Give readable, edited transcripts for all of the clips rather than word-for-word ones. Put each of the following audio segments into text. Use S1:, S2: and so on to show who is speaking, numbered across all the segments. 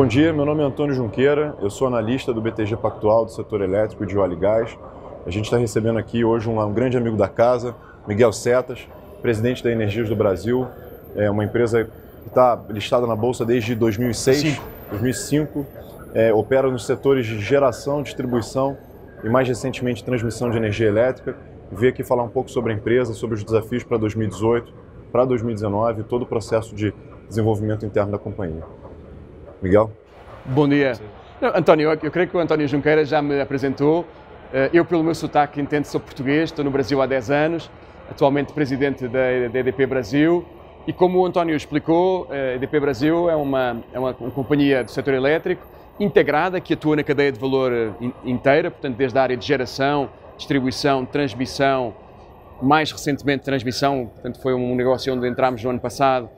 S1: Bom dia, meu nome é Antônio Junqueira, eu sou analista do BTG Pactual do setor elétrico de óleo e gás. A gente está recebendo aqui hoje um grande amigo da casa, Miguel Setas, presidente da Energias do Brasil, é uma empresa que está listada na Bolsa desde 2005, opera nos setores de geração, distribuição e mais recentemente transmissão de energia elétrica. Veio aqui falar um pouco sobre a empresa, sobre os desafios para 2018, para 2019, todo o processo de desenvolvimento interno da companhia. Miguel?
S2: Bom dia. Não, António, eu creio que o António Junqueira já me apresentou. Eu, pelo meu sotaque, entendo que sou português, estou no Brasil há 10 anos, atualmente presidente da EDP Brasil. E como o António explicou, a EDP Brasil é uma companhia do setor elétrico integrada que atua na cadeia de valor inteira, portanto, desde a área de geração, distribuição, transmissão, mais recentemente transmissão, portanto, foi um negócio onde entramos no ano passado,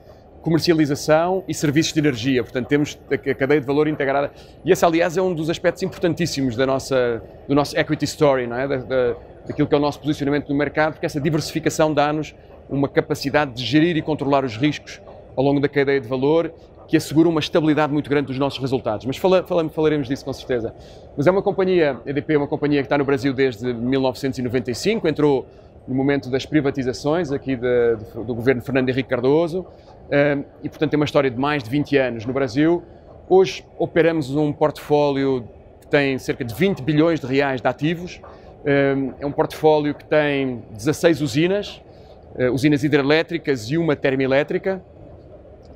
S2: comercialização e serviços de energia, portanto temos a cadeia de valor integrada e esse aliás é um dos aspectos importantíssimos do nosso equity story, não é? Daquilo que é o nosso posicionamento no mercado, porque essa diversificação dá-nos uma capacidade de gerir e controlar os riscos ao longo da cadeia de valor que assegura uma estabilidade muito grande dos nossos resultados, mas falaremos disso com certeza. Mas é uma companhia, a EDP é uma companhia que está no Brasil desde 1995, entrou no momento das privatizações aqui do governo Fernando Henrique Cardoso, e portanto tem uma história de mais de 20 anos no Brasil. Hoje operamos um portfólio que tem cerca de 20 bilhões de reais de ativos, é um portfólio que tem 16 usinas hidrelétricas e uma termoelétrica.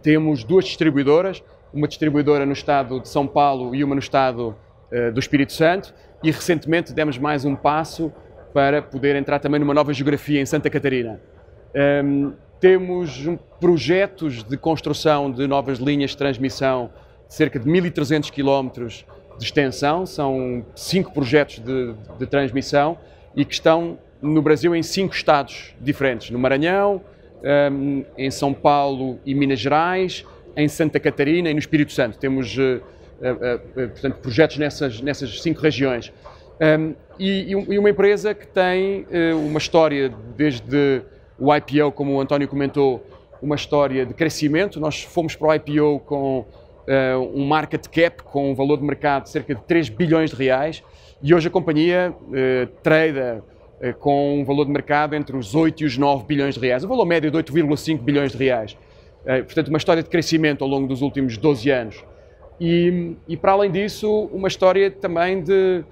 S2: Temos duas distribuidoras, uma distribuidora no estado de São Paulo e uma no estado do Espírito Santo, e recentemente demos mais um passo para poder entrar também numa nova geografia em Santa Catarina. Temos projetos de construção de novas linhas de transmissão de cerca de 1.300 km de extensão, são 5 projetos de transmissão e que estão no Brasil em 5 estados diferentes, no Maranhão, em São Paulo e Minas Gerais, em Santa Catarina e no Espírito Santo. Temos portanto, projetos nessas 5 regiões. E uma empresa que tem uma história desde o IPO, como o António comentou, uma história de crescimento. Nós fomos para o IPO com um market cap, com um valor de mercado de cerca de 3 bilhões de reais, e hoje a companhia trada com um valor de mercado entre os 8 e os 9 bilhões de reais, um valor médio de 8,5 bilhões de reais. Portanto, uma história de crescimento ao longo dos últimos 12 anos. E para além disso, uma história também de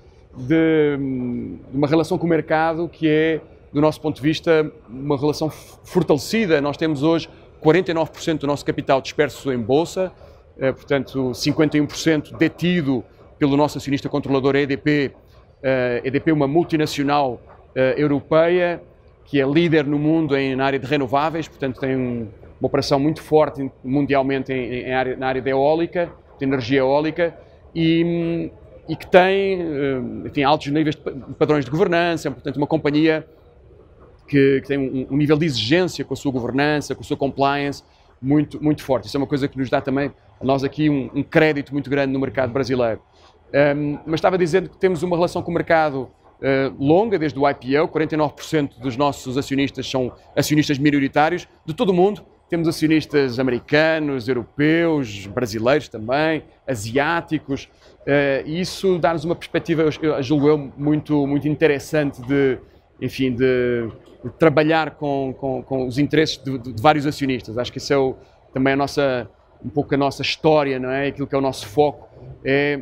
S2: uma relação com o mercado que é, do nosso ponto de vista, uma relação fortalecida. Nós temos hoje 49% do nosso capital disperso em bolsa, portanto 51% detido pelo nosso acionista controlador EDP. EDP é uma multinacional europeia que é líder no mundo na área de renováveis, portanto tem uma operação muito forte mundialmente na área da eólica, de energia eólica, e que tem, enfim, altos níveis de padrões de governança, portanto uma companhia que tem um nível de exigência com a sua governança, com a sua compliance muito, muito forte. Isso é uma coisa que nos dá também, a nós aqui, um crédito muito grande no mercado brasileiro. Mas estava dizendo que temos uma relação com o mercado longa, desde o IPO, 49% dos nossos acionistas são acionistas minoritários de todo o mundo. Temos acionistas americanos, europeus, brasileiros também, asiáticos, e isso dá-nos uma perspectiva, eu julgo eu, muito, muito interessante de trabalhar com os interesses de vários acionistas. Acho que isso é também um pouco a nossa história, não é? Aquilo que é o nosso foco, é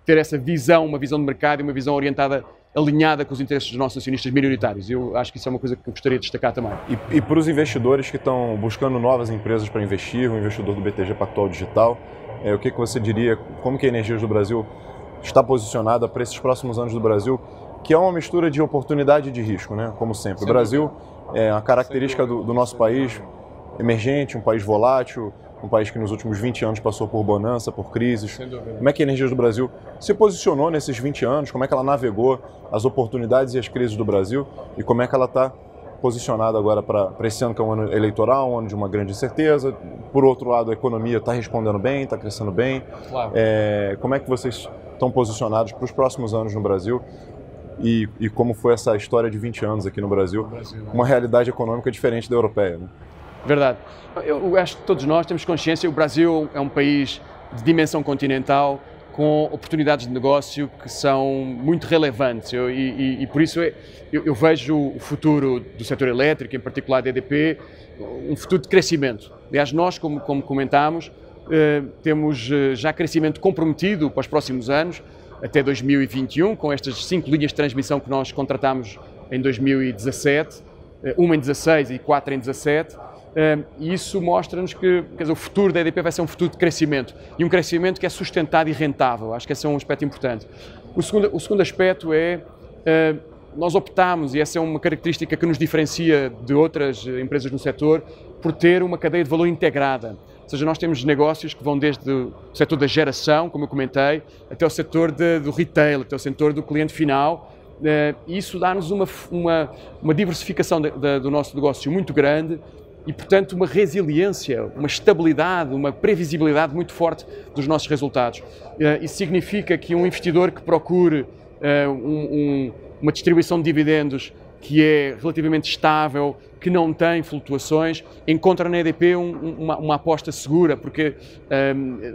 S2: ter essa visão, uma visão de mercado e uma visão orientada, alinhada com os interesses dos nossos acionistas minoritários. Eu acho que isso é uma coisa que eu gostaria de destacar também.
S1: E para os investidores que estão buscando novas empresas para investir, o investidor do BTG Pactual Digital, o que você diria, como que a Energias do Brasil está posicionada para esses próximos anos do Brasil, que é uma mistura de oportunidade e de risco, né? Como sempre. O Brasil é uma característica do nosso país emergente, um país volátil, um país que nos últimos 20 anos passou por bonança, por crises. Como é que a Energias do Brasil se posicionou nesses 20 anos? Como é que ela navegou as oportunidades e as crises do Brasil? E como é que ela está posicionada agora para esse ano, que é um ano eleitoral, um ano de uma grande incerteza? Por outro lado, a economia está respondendo bem, está crescendo bem. Claro. Como é que vocês estão posicionados para os próximos anos no Brasil? E como foi essa história de 20 anos aqui no Brasil, uma realidade econômica diferente da europeia, né?
S2: Verdade. Eu acho que todos nós temos consciência, o Brasil é um país de dimensão continental, com oportunidades de negócio que são muito relevantes e por isso eu vejo o futuro do setor elétrico, em particular da EDP, um futuro de crescimento. Aliás, nós, como comentámos, temos já crescimento comprometido para os próximos anos, até 2021, com estas 5 linhas de transmissão que nós contratámos em 2017, uma em 16 e 4 em 17, e isso mostra-nos que, quer dizer, o futuro da EDP vai ser um futuro de crescimento, e um crescimento que é sustentado e rentável. Acho que esse é um aspecto importante. O segundo aspecto é, nós optámos, e essa é uma característica que nos diferencia de outras empresas no setor, por ter uma cadeia de valor integrada. Ou seja, nós temos negócios que vão desde o setor da geração, como eu comentei, até o setor do retail, até o setor do cliente final, e isso dá-nos uma diversificação do nosso negócio muito grande e, portanto, uma resiliência, uma estabilidade, uma previsibilidade muito forte dos nossos resultados. Isso significa que um investidor que procure uma distribuição de dividendos que é relativamente estável, que não tem flutuações, encontra na EDP uma aposta segura, porque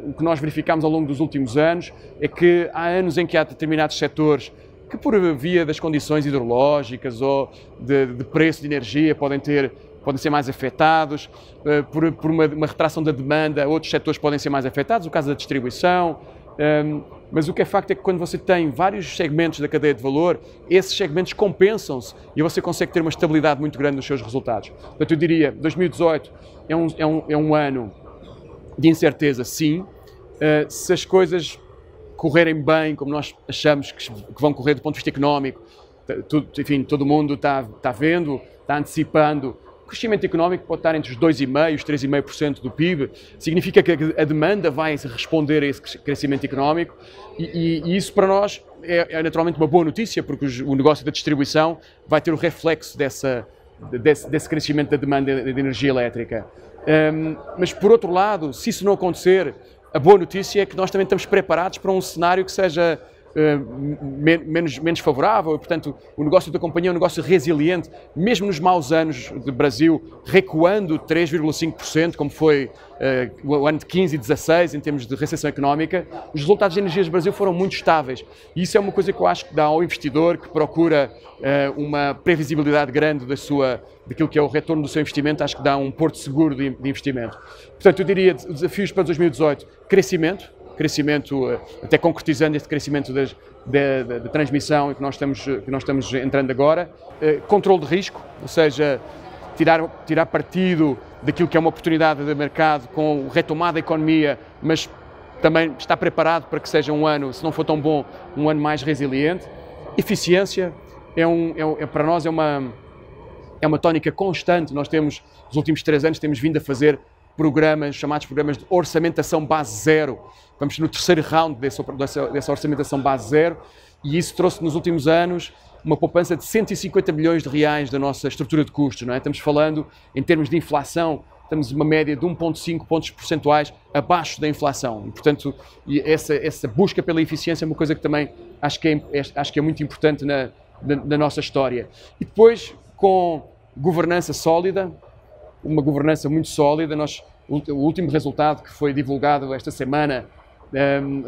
S2: o que nós verificamos ao longo dos últimos anos é que há anos em que há determinados setores que, por via das condições hidrológicas ou de preço de energia, podem ser mais afetados, por uma retração da demanda, outros setores podem ser mais afetados, o caso da distribuição, mas o que é facto é que quando você tem vários segmentos da cadeia de valor, esses segmentos compensam-se e você consegue ter uma estabilidade muito grande nos seus resultados. Portanto, eu diria, 2018 é um ano de incerteza, sim. Se as coisas correrem bem, como nós achamos que vão correr do ponto de vista económico, enfim, todo mundo está vendo, está antecipando. O crescimento económico pode estar entre os 2,5% e os 3,5% do PIB, significa que a demanda vai responder a esse crescimento económico e isso para nós é naturalmente uma boa notícia, porque o negócio da distribuição vai ter o reflexo desse crescimento da demanda de energia elétrica. Mas por outro lado, se isso não acontecer, a boa notícia é que nós também estamos preparados para um cenário que seja menos favorável e, portanto, o negócio da companhia é um negócio resiliente, mesmo nos maus anos do Brasil, recuando 3,5%, como foi o ano de 15 e 16, em termos de recessão económica, os resultados de Energias do Brasil foram muito estáveis. E isso é uma coisa que eu acho que dá ao investidor que procura uma previsibilidade grande daquilo que é o retorno do seu investimento, acho que dá um porto seguro de investimento. Portanto, eu diria, desafios para 2018, crescimento até concretizando este crescimento da transmissão que nós estamos entrando agora, controle de risco, ou seja, tirar partido daquilo que é uma oportunidade de mercado com retomada da economia, mas também estar preparado para que seja um ano, se não for tão bom, um ano mais resiliente. Eficiência para nós é uma tónica constante. Nós temos, nos últimos 3 anos, temos vindo a fazer chamados programas de orçamentação base zero. Vamos no 3º round dessa orçamentação base zero e isso trouxe nos últimos anos uma poupança de 150 milhões de reais da nossa estrutura de custos. Não é? Estamos falando, em termos de inflação, estamos uma média de 1,5 pontos percentuais abaixo da inflação. E, portanto, essa busca pela eficiência é uma coisa que também acho que é muito importante na nossa história. E depois, com governança sólida, uma governança muito sólida. O último resultado que foi divulgado esta semana,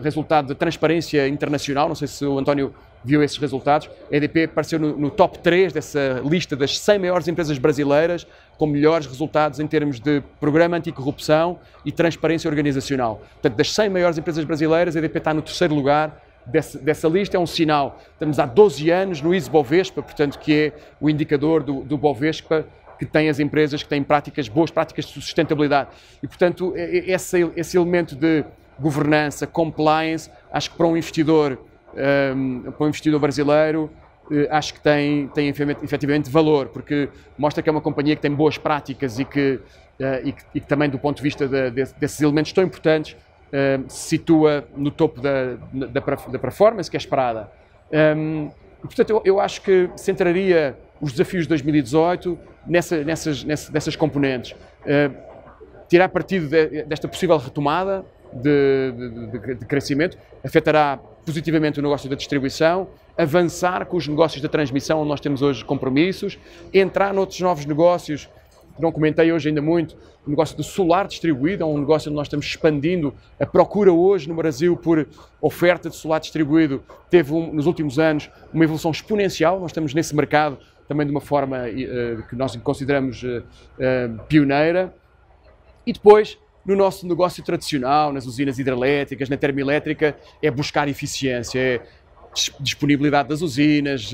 S2: resultado da Transparência Internacional, não sei se o António viu esses resultados, a EDP apareceu no top 3 dessa lista das 100 maiores empresas brasileiras com melhores resultados em termos de programa anticorrupção e transparência organizacional. Portanto, das 100 maiores empresas brasileiras, a EDP está no 3º lugar dessa lista. É um sinal. Estamos há 12 anos no ISE Bovespa, portanto, que é o indicador do Bovespa, que tem as empresas que têm boas práticas de sustentabilidade. E, portanto, esse elemento de governança, compliance, acho que para um investidor brasileiro, acho que tem efetivamente valor, porque mostra que é uma companhia que tem boas práticas e que também, do ponto de vista desses elementos tão importantes, se situa no topo da performance que é esperada. E, portanto, eu acho que centraria os desafios de 2018 nessas componentes. Tirar partido desta possível retomada de crescimento, afetará positivamente o negócio da distribuição, avançar com os negócios da transmissão, onde nós temos hoje compromissos, entrar noutros novos negócios que não comentei hoje ainda muito, o negócio do solar distribuído, é um negócio onde nós estamos expandindo. A procura hoje no Brasil por oferta de solar distribuído teve, nos últimos anos, uma evolução exponencial. Nós estamos nesse mercado também de uma forma que nós consideramos pioneira. E depois, no nosso negócio tradicional, nas usinas hidrelétricas, na termoelétrica, é buscar eficiência, é disponibilidade das usinas,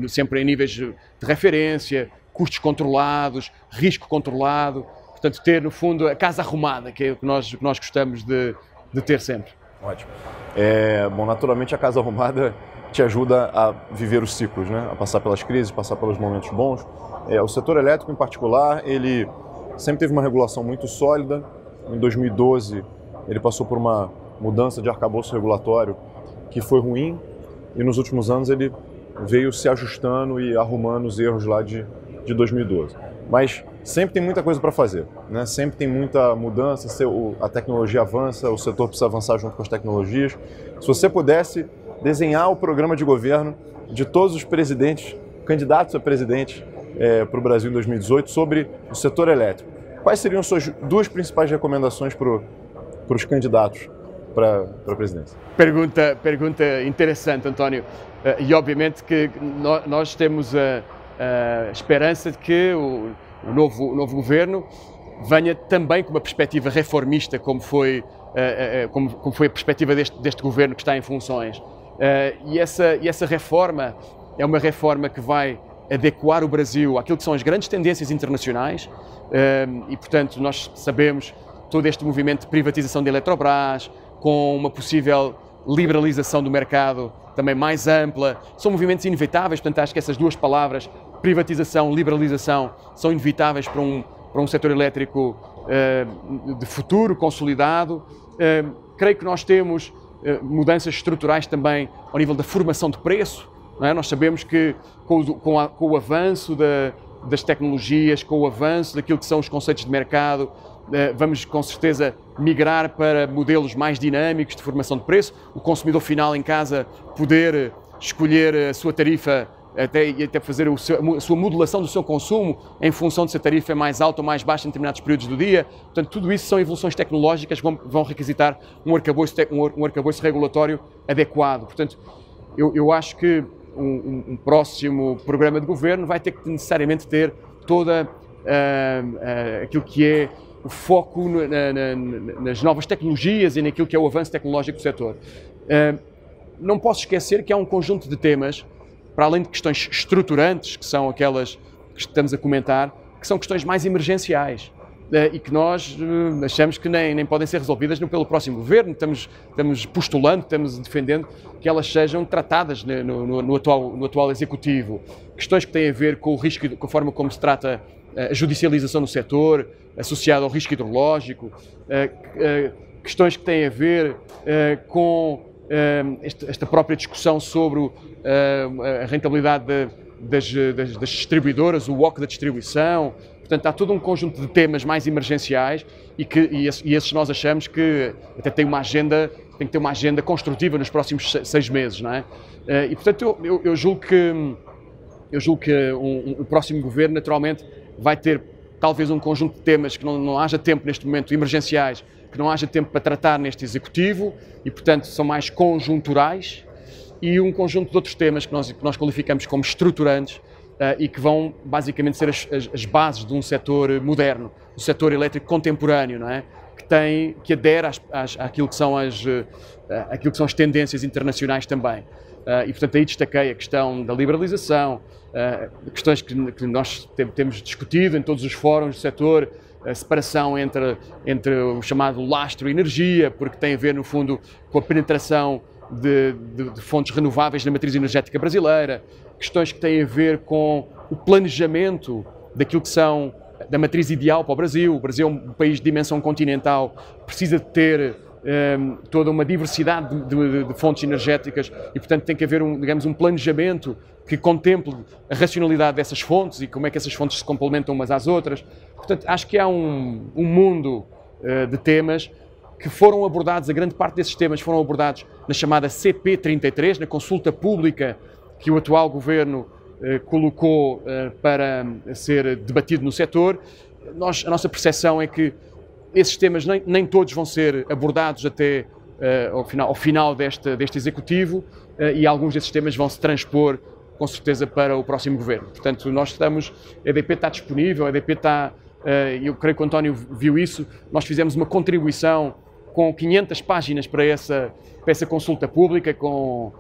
S2: sempre em níveis de referência, custos controlados, risco controlado. Portanto, ter, no fundo, a casa arrumada, que é o que nós gostamos de ter sempre.
S1: Ótimo. Bom, naturalmente a casa arrumada te ajuda a viver os ciclos, né? A passar pelas crises, passar pelos momentos bons. O setor elétrico, em particular, ele sempre teve uma regulação muito sólida. Em 2012, ele passou por uma mudança de arcabouço regulatório que foi ruim, e nos últimos anos ele veio se ajustando e arrumando os erros lá de 2012. Mas sempre tem muita coisa para fazer, né? Sempre tem muita mudança, a tecnologia avança, o setor precisa avançar junto com as tecnologias. Se você pudesse desenhar o programa de governo de todos os presidentes, candidatos a presidente para o Brasil em 2018 sobre o setor elétrico, quais seriam suas duas principais recomendações para os candidatos para a presidência?
S2: Pergunta interessante, António. E obviamente que nós temos a esperança de que o novo governo venha também com uma perspectiva reformista, como foi a perspectiva deste governo que está em funções. E essa reforma é uma reforma que vai adequar o Brasil àquilo que são as grandes tendências internacionais e, portanto, nós sabemos todo este movimento de privatização da Eletrobras, com uma possível liberalização do mercado também mais ampla, são movimentos inevitáveis. Portanto, acho que essas duas palavras, privatização, liberalização, são inevitáveis para um setor elétrico de futuro, consolidado. Creio que nós temos mudanças estruturais também ao nível da formação de preço. Não é? Nós sabemos que com o avanço das tecnologias, com o avanço daquilo que são os conceitos de mercado, vamos com certeza migrar para modelos mais dinâmicos de formação de preço, o consumidor final em casa poder escolher a sua tarifa e até fazer a sua modulação do seu consumo em função de se a tarifa é mais alta ou mais baixa em determinados períodos do dia. Portanto, tudo isso são evoluções tecnológicas que vão requisitar um arcabouço regulatório adequado. Portanto, eu acho que um próximo programa de governo vai ter que necessariamente ter toda aquilo que é o foco nas novas tecnologias e naquilo que é o avanço tecnológico do setor. Não posso esquecer que há um conjunto de temas, para além de questões estruturantes, que são aquelas que estamos a comentar, que são questões mais emergenciais e que nós achamos que nem podem ser resolvidas pelo próximo governo. Estamos postulando, estamos defendendo que elas sejam tratadas no atual executivo. Questões que têm a ver com o risco, com a forma como se trata a judicialização no setor, associado ao risco hidrológico, questões que têm a ver com esta própria discussão sobre a rentabilidade das distribuidoras, o WOC da distribuição. Portanto, há todo um conjunto de temas mais emergenciais e esses nós achamos que até tem que ter uma agenda construtiva nos próximos 6 meses, não é? E, portanto, eu julgo que o próximo governo, naturalmente, vai ter talvez um conjunto de temas que não haja tempo neste momento, emergenciais, que não haja tempo para tratar neste executivo e, portanto, são mais conjunturais, e um conjunto de outros temas que nós qualificamos como estruturantes e que vão basicamente ser as bases de um setor moderno, um setor elétrico contemporâneo, não é? Que adere àquilo que são as tendências internacionais também. E, portanto, aí destaquei a questão da liberalização, questões que nós temos discutido em todos os fóruns do setor, a separação entre o chamado lastro e energia, porque tem a ver, no fundo, com a penetração de fontes renováveis na matriz energética brasileira, questões que têm a ver com o planejamento daquilo que são da matriz ideal para o Brasil. O Brasil é um país de dimensão continental, precisa de ter toda uma diversidade de fontes energéticas e, portanto, tem que haver um planejamento que contemple a racionalidade dessas fontes e como é que essas fontes se complementam umas às outras. Portanto, acho que há um mundo de temas que foram abordados, a grande parte desses temas foram abordados na chamada CP33, na consulta pública que o atual governo colocou para ser debatido no setor. A nossa percepção é que esses temas nem todos vão ser abordados até ao final deste Executivo e alguns desses temas vão se transpor com certeza para o próximo Governo. Portanto, a EDP está disponível, a EDP está, eu creio que o António viu isso, nós fizemos uma contribuição com 500 páginas para essa consulta pública, com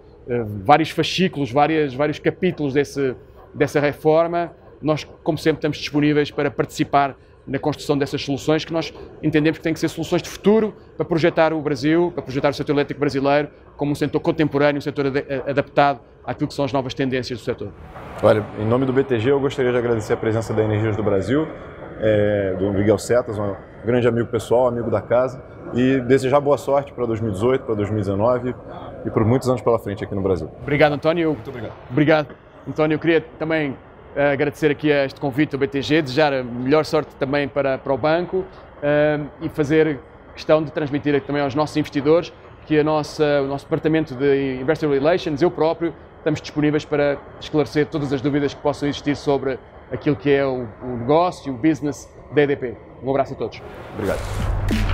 S2: vários fascículos, vários capítulos dessa reforma. Nós, como sempre, estamos disponíveis para participar na construção dessas soluções que nós entendemos que têm que ser soluções de futuro para projetar o Brasil, para projetar o setor elétrico brasileiro como um setor contemporâneo, um setor adaptado àquilo que são as novas tendências do setor.
S1: Olha, em nome do BTG eu gostaria de agradecer a presença da Energias do Brasil, do Miguel Setas, um grande amigo pessoal, amigo da casa, e desejar boa sorte para 2018, para 2019 e por muitos anos pela frente aqui no Brasil.
S2: Obrigado, António.
S1: Muito obrigado.
S2: Obrigado, António. Eu queria também agradecer aqui a este convite ao BTG, desejar a melhor sorte também para o banco e fazer questão de transmitir também aos nossos investidores que o nosso departamento de Investor Relations, eu próprio, estamos disponíveis para esclarecer todas as dúvidas que possam existir sobre aquilo que é o negócio e o business da EDP. Um abraço a todos.
S1: Obrigado.